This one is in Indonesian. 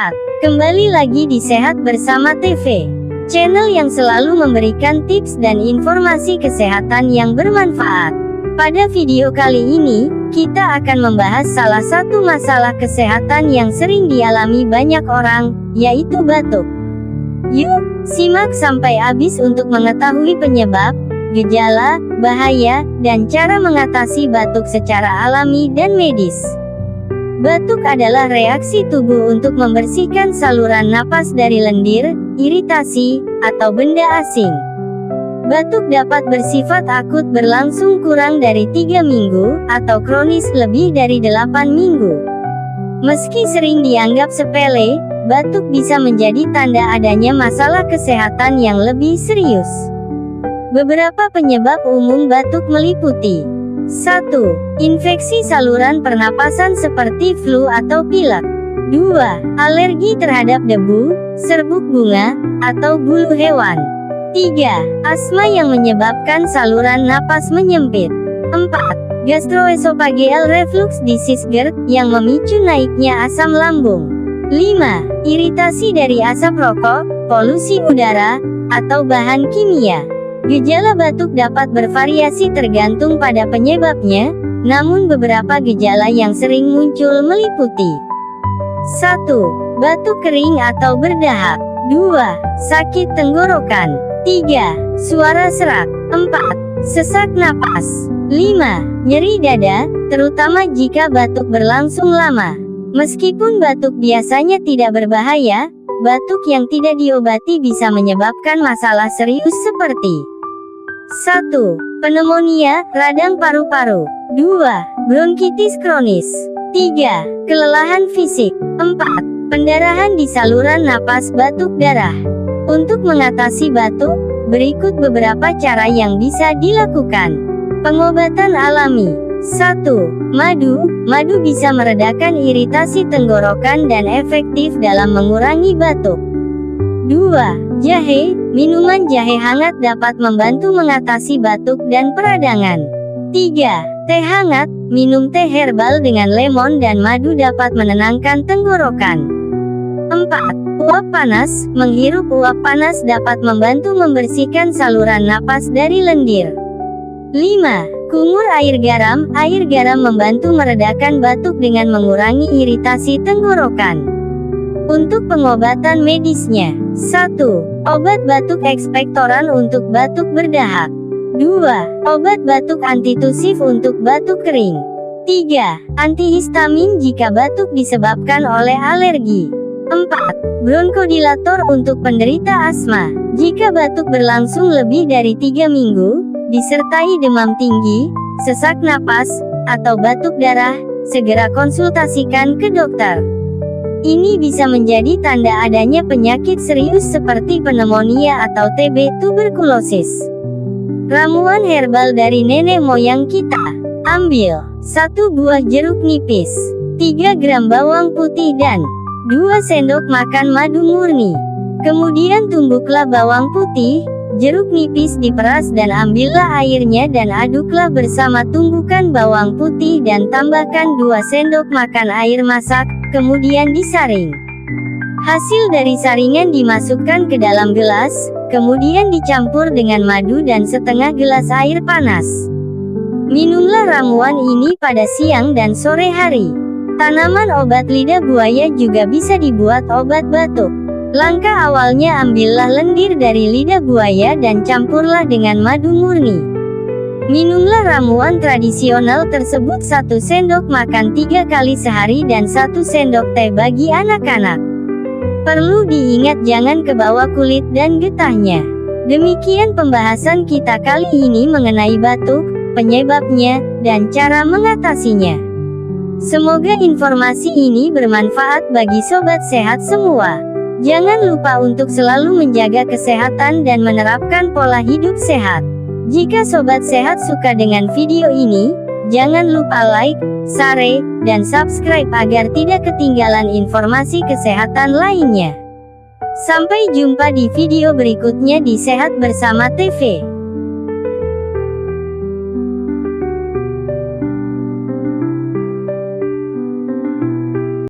Sehat. Kembali lagi di Sehat Bersama TV, channel yang selalu memberikan tips dan informasi kesehatan yang bermanfaat. Pada video kali ini, kita akan membahas salah satu masalah kesehatan yang sering dialami banyak orang, yaitu batuk. Yuk, simak sampai habis untuk mengetahui penyebab, gejala, bahaya, dan cara mengatasi batuk secara alami dan medis. Batuk adalah reaksi tubuh untuk membersihkan saluran napas dari lendir, iritasi, atau benda asing. Batuk dapat bersifat akut berlangsung kurang dari 3 minggu, atau kronis lebih dari 8 minggu. Meski sering dianggap sepele, batuk bisa menjadi tanda adanya masalah kesehatan yang lebih serius. Beberapa penyebab umum batuk meliputi 1. Infeksi saluran pernapasan seperti flu atau pilek. 2. Alergi terhadap debu, serbuk bunga, atau bulu hewan. 3. Asma yang menyebabkan saluran napas menyempit. 4. Gastroesophageal reflux disease GERD yang memicu naiknya asam lambung. 5. Iritasi dari asap rokok, polusi udara, atau bahan kimia. Gejala batuk dapat bervariasi tergantung pada penyebabnya, namun beberapa gejala yang sering muncul meliputi 1. Batuk kering atau berdahak. 2. Sakit tenggorokan. 3. Suara serak. 4. Sesak napas. 5. Nyeri dada, terutama jika batuk berlangsung lama. Meskipun batuk biasanya tidak berbahaya, batuk yang tidak diobati bisa menyebabkan masalah serius seperti 1. Pneumonia, radang paru-paru. 2. Bronkitis kronis. 3. Kelelahan fisik. 4. Pendarahan di saluran napas batuk darah. Untuk mengatasi batuk, berikut beberapa cara yang bisa dilakukan. Pengobatan alami. 1. Madu. Madu bisa meredakan iritasi tenggorokan dan efektif dalam mengurangi batuk. 2. Jahe. Minuman jahe hangat dapat membantu mengatasi batuk dan peradangan. 3. Teh hangat. Minum teh herbal dengan lemon dan madu dapat menenangkan tenggorokan. 4. Uap panas. Menghirup uap panas dapat membantu membersihkan saluran napas dari lendir. 5. Kumur air garam. Air garam membantu meredakan batuk dengan mengurangi iritasi tenggorokan. Untuk pengobatan medisnya. 1. Obat batuk ekspektoran untuk batuk berdahak. 2. Obat batuk antitusif untuk batuk kering. 3. Antihistamin jika batuk disebabkan oleh alergi. 4. Bronkodilator untuk penderita asma. Jika batuk berlangsung lebih dari 3 minggu, disertai demam tinggi, sesak napas, atau batuk darah, segera konsultasikan ke dokter. Ini bisa menjadi tanda adanya penyakit serius seperti pneumonia atau TB tuberkulosis. Ramuan herbal dari nenek moyang kita. Ambil 1 buah jeruk nipis, 3 gram bawang putih dan 2 sendok makan madu murni. Kemudian tumbuklah bawang putih, jeruk nipis diperas dan ambillah airnya dan aduklah bersama tumbukan bawang putih dan tambahkan 2 sendok makan air masak. Kemudian disaring. Hasil dari saringan dimasukkan ke dalam gelas, kemudian dicampur dengan madu dan setengah gelas air panas. Minumlah ramuan ini pada siang dan sore hari. Tanaman obat lidah buaya juga bisa dibuat obat batuk. Langkah awalnya ambillah lendir dari lidah buaya dan campurlah dengan madu murni. Minumlah ramuan tradisional tersebut 1 sendok makan 3 kali sehari dan 1 sendok teh bagi anak-anak. Perlu diingat jangan kebawa kulit dan getahnya. Demikian pembahasan kita kali ini mengenai batuk, penyebabnya, dan cara mengatasinya. Semoga informasi ini bermanfaat bagi sobat sehat semua. Jangan lupa untuk selalu menjaga kesehatan dan menerapkan pola hidup sehat. Jika sobat sehat suka dengan video ini, jangan lupa like, share, dan subscribe agar tidak ketinggalan informasi kesehatan lainnya. Sampai jumpa di video berikutnya di Sehat Bersama TV.